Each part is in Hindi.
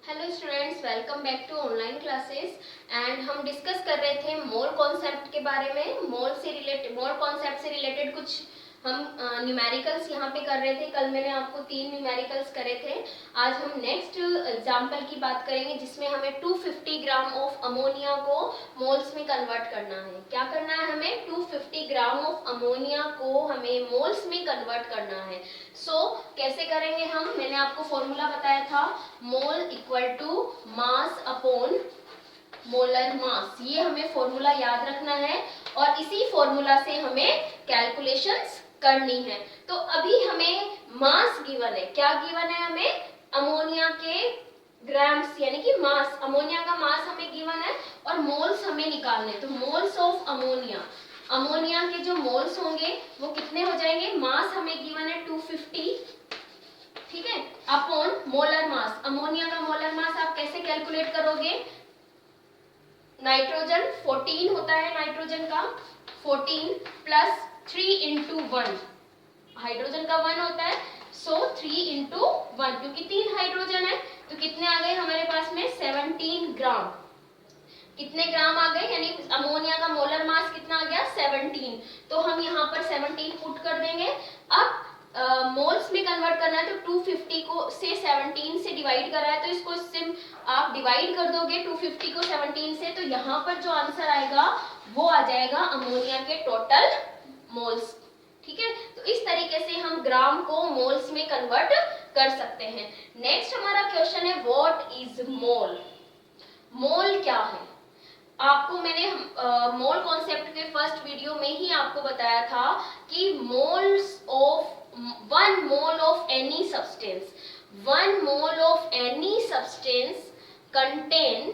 Hello students, welcome back to online classes. And हम डिस्कस कर रहे थे मोल कॉन्सेप्ट के बारे में। मोल कॉन्सेप्ट से रिलेटेड कुछ हम न्यूमेरिकल्स यहाँ पे कर रहे थे। कल मैंने आपको 3 न्यूमेरिकल्स करे थे। आज हम नेक्स्ट एग्जाम्पल की बात करेंगे जिसमें हमें 250 ग्राम ऑफ अमोनिया को मोल्स में कन्वर्ट करना है। क्या करना है हमें? 250 ग्राम ऑफ अमोनिया को हमें मोल्स में कन्वर्ट करना है। कैसे करेंगे हम? मैंने आपको फॉर्मूला बताया था, mole equal to mass upon molar mass. ये हमें फॉर्मूला याद रखना है और इसी फॉर्मूला से हमें कैलकुलेशंस करनी है। तो अभी हमें मास गिवन है। क्या गिवन है हमें? अमोनिया के ग्राम्स यानी कि मास, अमोनिया का मास हमें गिवन है और मोल्स हमें निकालने। तो मोल्स ऑफ अमोनिया, अमोनिया के जो मोल्स होंगे वो कितने हो जाएंगे? मास हमें गिवन है 250, ठीक है, अपॉन मोलर मास। अमोनिया का मोलर मास आप कैसे कैलकुलेट करोगे? नाइट्रोजन 14 होता है, नाइट्रोजन का 14 प्लस 3 इंटू 1, हाइड्रोजन का 1 होता है, सो 3 इंटू 1, क्योंकि 3 हाइड्रोजन है तो कितने आ गए हमारे पास में? 17 ग्राम। कितने ग्राम आ गए? यानी अमोनिया का मोलर मास कितना आ गया? 17। तो हम यहाँ पर 17 पुट कर देंगे। अब मोल्स में कन्वर्ट करना है तो 250 को से 17 से डिवाइड करा है तो इसको आप डिवाइड कर दोगे 250 को 17 से, तो यहाँ पर जो आंसर आएगा वो आ जाएगा अमोनिया के टोटल मोल्स। ठीक है, तो इस तरीके से हम ग्राम को मोल्स में कन्वर्ट कर सकते हैं। नेक्स्ट हमारा क्वेश्चन है, व्हाट इज मोल? मोल क्या है? आपको मैंने मोल कॉन्सेप्ट के फर्स्ट वीडियो में ही आपको बताया था कि moles of 1 mole of any substance, 1 mole of any substance contain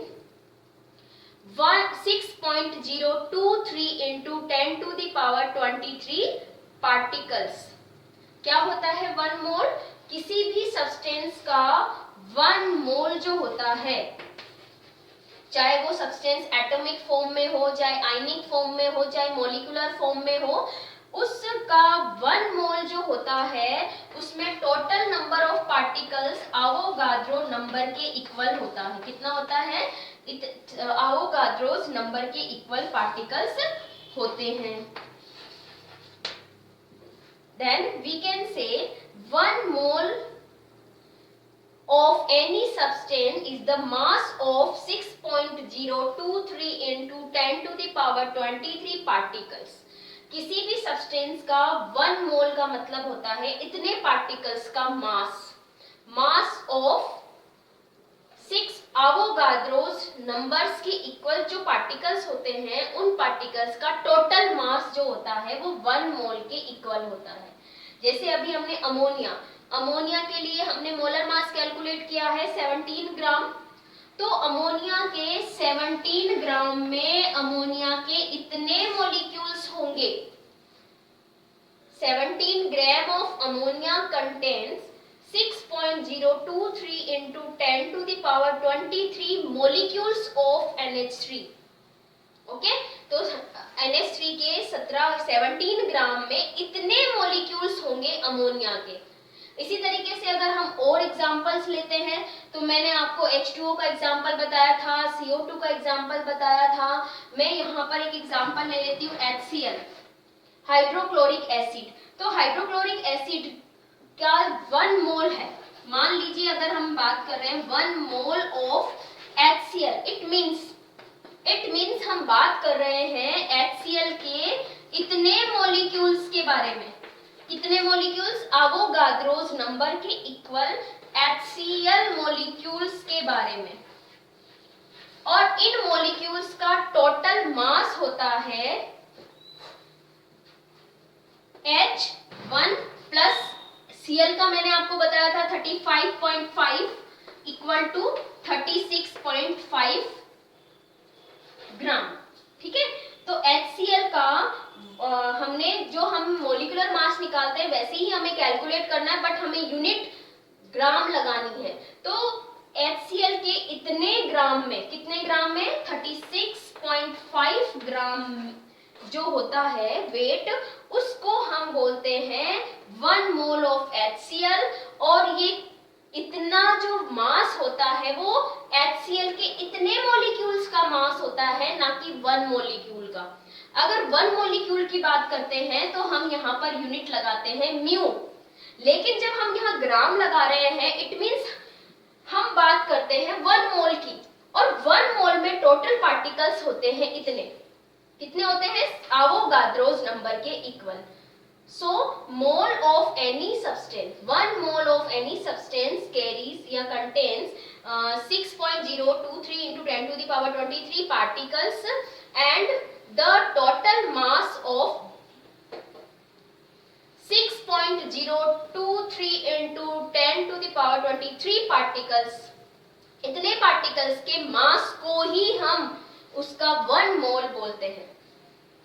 6.023 into 10 to the power 23 particles. क्या होता है 1 मोल? किसी भी सब्सटेंस का 1 मोल जो होता है, चाहे वो सब्सटेंस एटॉमिक फॉर्म में हो, चाहे आयनिक फॉर्म में हो, चाहे मॉलिक्यूलर फॉर्म में हो, उसका 1 मोल जो होता है उसमें total number of particles Avogadro number के इक्वल होता है। कितना होता है? आवोगाद्रोस नंबर के इक्वल पार्टिकल्स होते हैं। Then we can say 1 mole of any substance is the mass of 6.023 into 10 to the power 23 particles। किसी भी सब्सटेंस का 1 मोल का मतलब होता है इतने पार्टिकल्स का मास। मास ऑफ 6 आवोगाद्रोस नंबर्स के इक्वल जो पार्टिकल्स होते हैं उन पार्टिकल्स का टोटल मास जो होता है वो 1 मोल के इक्वल होता है। जैसे अभी हमने अमोनिया के लिए हमने मोलर मास कैलकुलेट किया है 17 ग्राम। तो अमोनिया के 17 ग्राम में अमोनिया के इतने मॉलिक्यूल्स होंगे। 17 gram of ammonia contains 6.023 into 10 to the power 23 molecules of NH3। Okay, तो NH3 के 17 ग्राम में इतने मॉलिक्यूल्स होंगे अमोनिया के। इसी तरीके से अगर हम और एग्जांपल्स लेते हैं तो मैंने आपको H2O का एग्जांपल बताया था, CO2 का एग्जांपल बताया था। मैं यहाँ पर एक एग्जांपल ले लेती हूँ, HCl, हाइड्रोक्लोरिक एसिड। तो हाइड्रोक्लोरिक एसिड का 1 मोल है। मान लीजिए अगर हम बात कर रहे हैं 1 mole of HCl, it means हम बात कर रहे हैं HCl के इतने मॉलिक्यूल्स के बारे में। कितने मॉलिक्यूल्स? आवोगाद्रोस नंबर के इक्वल HCl मॉलिक्यूल्स के बारे में। और इन मॉलिक्यूल्स का टोटल मास होता है H1 प्लस Cl का मैंने आपको बताया था 35.5 इक्वल टू 36.5 ग्राम। ठीक है, तो HCl का हम मोलिकुलर मास निकालते हैं वैसे ही हमें कैलकुलेट करना है, बट हमें यूनिट ग्राम लगानी है। तो HCl के इतने ग्राम में, कितने ग्राम में? 36.5 ग्राम जो होता है वेट, उसको हम बोलते हैं 1 मोल ऑफ HCl। और ये इतना जो मास होता है वो HCl के इतने मॉलिक्यूल्स का मास होता है, ना कि 1 मॉलिक्यूल का। अगर 1 मॉलिक्यूल की बात करते हैं तो हम यहाँ पर यूनिट लगाते हैं म्यू, लेकिन जब हम यहाँ ग्राम लगा रहे हैं इट मीन्स हम बात करते हैं 1 मोल की, और 1 मोल में टोटल पार्टिकल्स होते हैं इतने, कितने होते हैं? एवोगाड्रोस नंबर के equal. So mole of any substance, 1 mole of any substance carries या contains 6.023 into 10 to the power 23 particles, and the total mass of 6.023 into 10 to the power 23 particles, इतने particles के mass को ही हम उसका 1 mole बोलते हैं।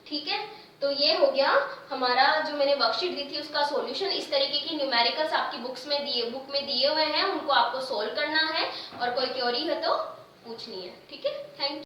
ठीक है, तो ये हो गया हमारा जो मैंने वर्कशीट दी थी उसका सॉल्यूशन। इस तरीके की न्यूमेरिकल्स आपकी बुक में दिए हुए हैं, उनको आपको सोल्व करना है, और कोई क्वेरी है तो पूछनी है। ठीक है, थैंक यू।